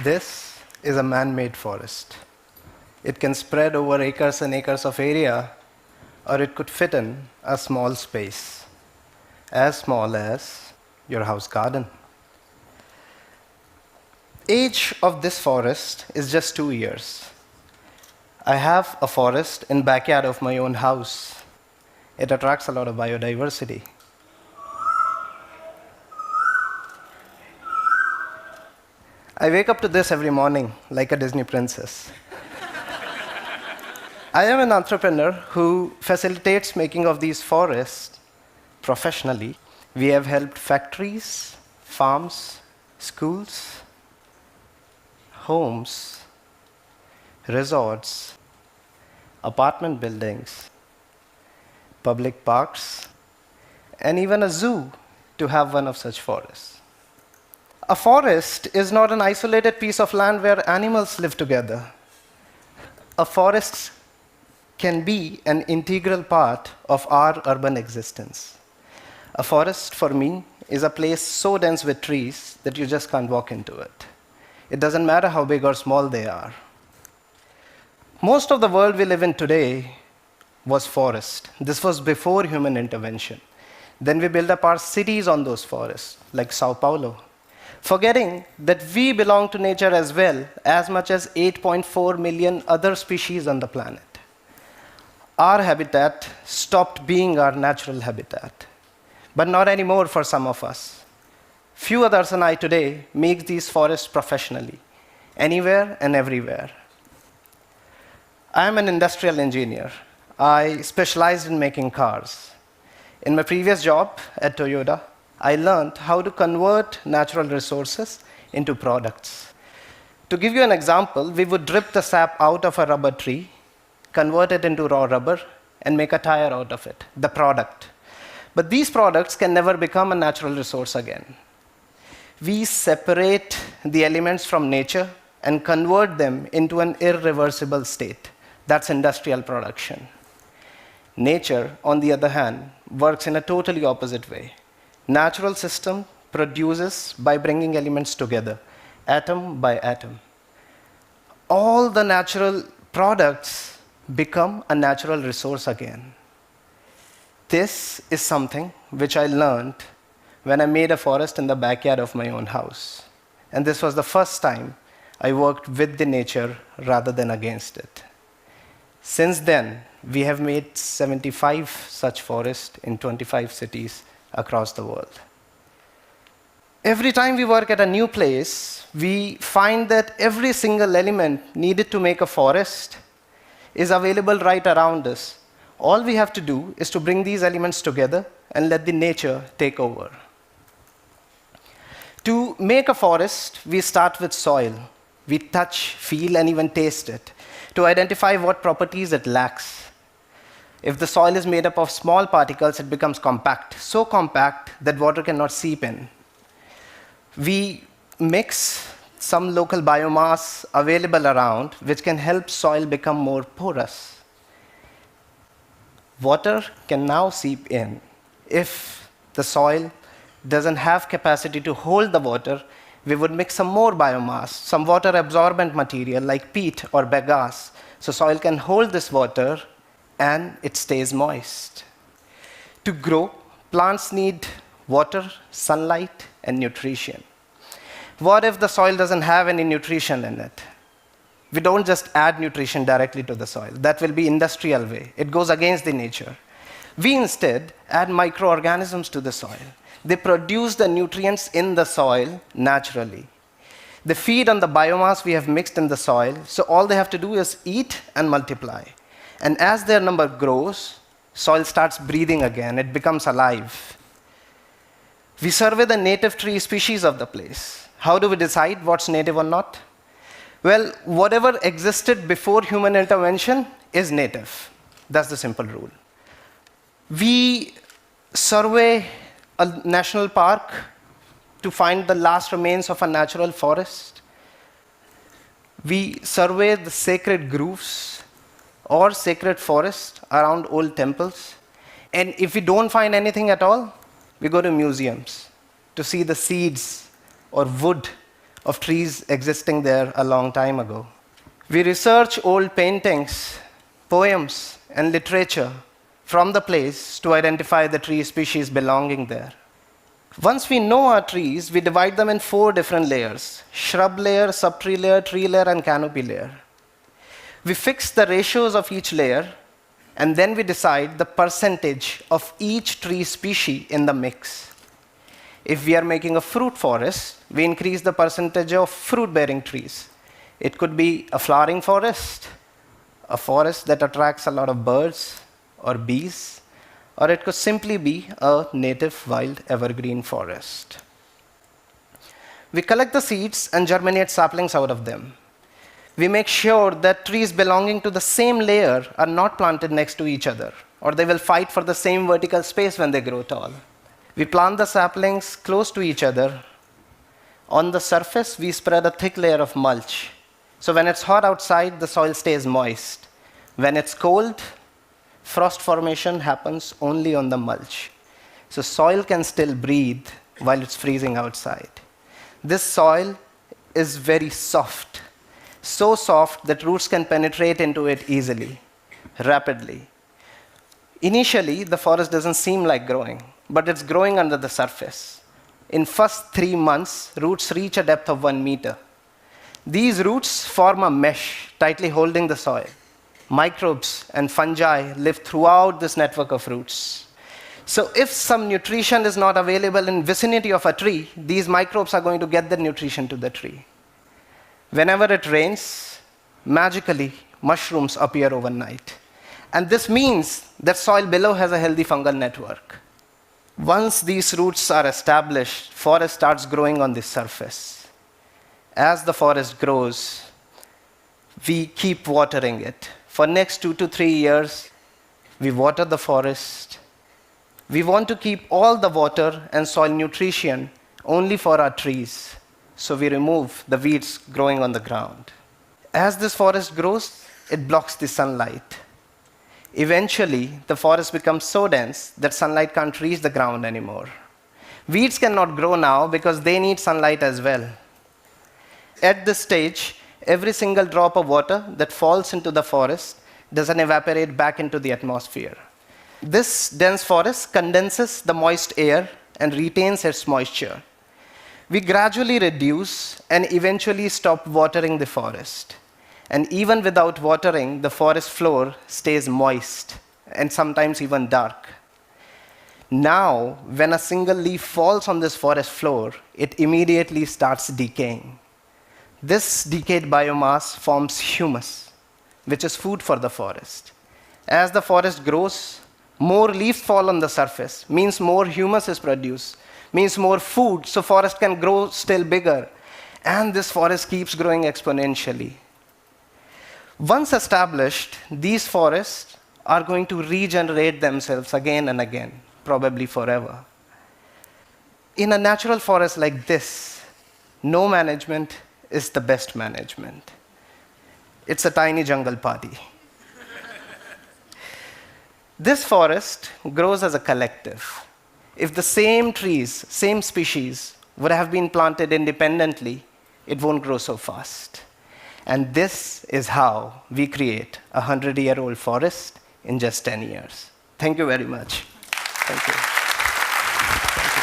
This is a man-made forest. It can spread over acres and acres of area, or it could fit in a small space, as small as your house garden. Age of this forest is just 2 years. I have a forest in backyard of my own house. It attracts a lot of biodiversity. I wake up to this every morning like a Disney princess. I am an entrepreneur who facilitates making of these forests professionally. We have helped factories, farms, schools, homes, resorts, apartment buildings, public parks, and even a zoo to have one of such forests. A forest is not an isolated piece of land where animals live together. A forest can be an integral part of our urban existence. A forest, for me, is a place so dense with trees that you just can't walk into it. It doesn't matter how big or small they are. Most of the world we live in today was forest. This was before human intervention. Then we built up our cities on those forests, like Sao Paulo, forgetting that we belong to nature as much as 8.4 million other species on the planet. Our habitat stopped being our natural habitat, but not anymore for some of us. Few others and I today make these forests professionally, anywhere and everywhere. I am an industrial engineer. I specialized in making cars. In my previous job at Toyota, I learned how to convert natural resources into products. To give you an example, we would drip the sap out of a rubber tree, convert it into raw rubber, and make a tire out of it, the product. But these products can never become a natural resource again. We separate the elements from nature and convert them into an irreversible state. That's industrial production. Nature, on the other hand, works in a totally opposite way. Natural system produces by bringing elements together, atom by atom. All the natural products become a natural resource again. This is something which I learned when I made a forest in the backyard of my own house. And this was the first time I worked with the nature rather than against it. Since then, we have made 75 such forests in 25 cities across the world. Every time we work at a new place, we find that every single element needed to make a forest is available right around us. All we have to do is to bring these elements together and let the nature take over. To make a forest, we start with soil. We touch, feel, and even taste it to identify what properties it lacks. If the soil is made up of small particles, it becomes compact, so compact that water cannot seep in. We mix some local biomass available around, which can help soil become more porous. Water can now seep in. If the soil doesn't have capacity to hold the water, we would mix some more biomass, some water absorbent material like peat or bagasse, so soil can hold this water and it stays moist. To grow, plants need water, sunlight, and nutrition. What if the soil doesn't have any nutrition in it? We don't just add nutrition directly to the soil. That will be industrial way. It goes against the nature. We instead add microorganisms to the soil. They produce the nutrients in the soil naturally. They feed on the biomass we have mixed in the soil, so all they have to do is eat and multiply. And as their number grows, soil starts breathing again. It becomes alive. We survey the native tree species of the place. How do we decide what's native or not? Well, whatever existed before human intervention is native. That's the simple rule. We survey a national park to find the last remains of a natural forest. We survey the sacred groves or sacred forests around old temples. And if we don't find anything at all, we go to museums to see the seeds or wood of trees existing there a long time ago. We research old paintings, poems, and literature from the place to identify the tree species belonging there. Once we know our trees, we divide them in 4 different layers: shrub layer, subtree layer, tree layer, and canopy layer. We fix the ratios of each layer, and then we decide the percentage of each tree species in the mix. If we are making a fruit forest, we increase the percentage of fruit-bearing trees. It could be a flowering forest, a forest that attracts a lot of birds or bees, or it could simply be a native wild evergreen forest. We collect the seeds and germinate saplings out of them. We make sure that trees belonging to the same layer are not planted next to each other, or they will fight for the same vertical space when they grow tall. We plant the saplings close to each other. On the surface, we spread a thick layer of mulch. So when it's hot outside, the soil stays moist. When it's cold, frost formation happens only on the mulch. So soil can still breathe while it's freezing outside. This soil is very soft, so soft that roots can penetrate into it easily, rapidly. Initially, the forest doesn't seem like growing, but it's growing under the surface. In first 3 months, roots reach a depth of 1 meter. These roots form a mesh, tightly holding the soil. Microbes and fungi live throughout this network of roots. So if some nutrition is not available in vicinity of a tree, these microbes are going to get the nutrition to the tree. Whenever it rains, magically, mushrooms appear overnight. And this means that soil below has a healthy fungal network. Once these roots are established, forest starts growing on the surface. As the forest grows, we keep watering it. For next 2 to 3 years, we water the forest. We want to keep all the water and soil nutrition only for our trees. So we remove the weeds growing on the ground. As this forest grows, it blocks the sunlight. Eventually, the forest becomes so dense that sunlight can't reach the ground anymore. Weeds cannot grow now because they need sunlight as well. At this stage, every single drop of water that falls into the forest doesn't evaporate back into the atmosphere. This dense forest condenses the moist air and retains its moisture. We gradually reduce and eventually stop watering the forest. And even without watering, the forest floor stays moist and sometimes even dark. Now, when a single leaf falls on this forest floor, it immediately starts decaying. This decayed biomass forms humus, which is food for the forest. As the forest grows, more leaves fall on the surface, means more humus is produced, means more food, so forest can grow still bigger. And this forest keeps growing exponentially. Once established, these forests are going to regenerate themselves again and again, probably forever. In a natural forest like this, no management is the best management. It's a tiny jungle party. This forest grows as a collective. If the same trees, same species, would have been planted independently, it won't grow so fast. And this is how we create a 100-year-old forest in just 10 years. Thank you very much. Thank you. Thank you.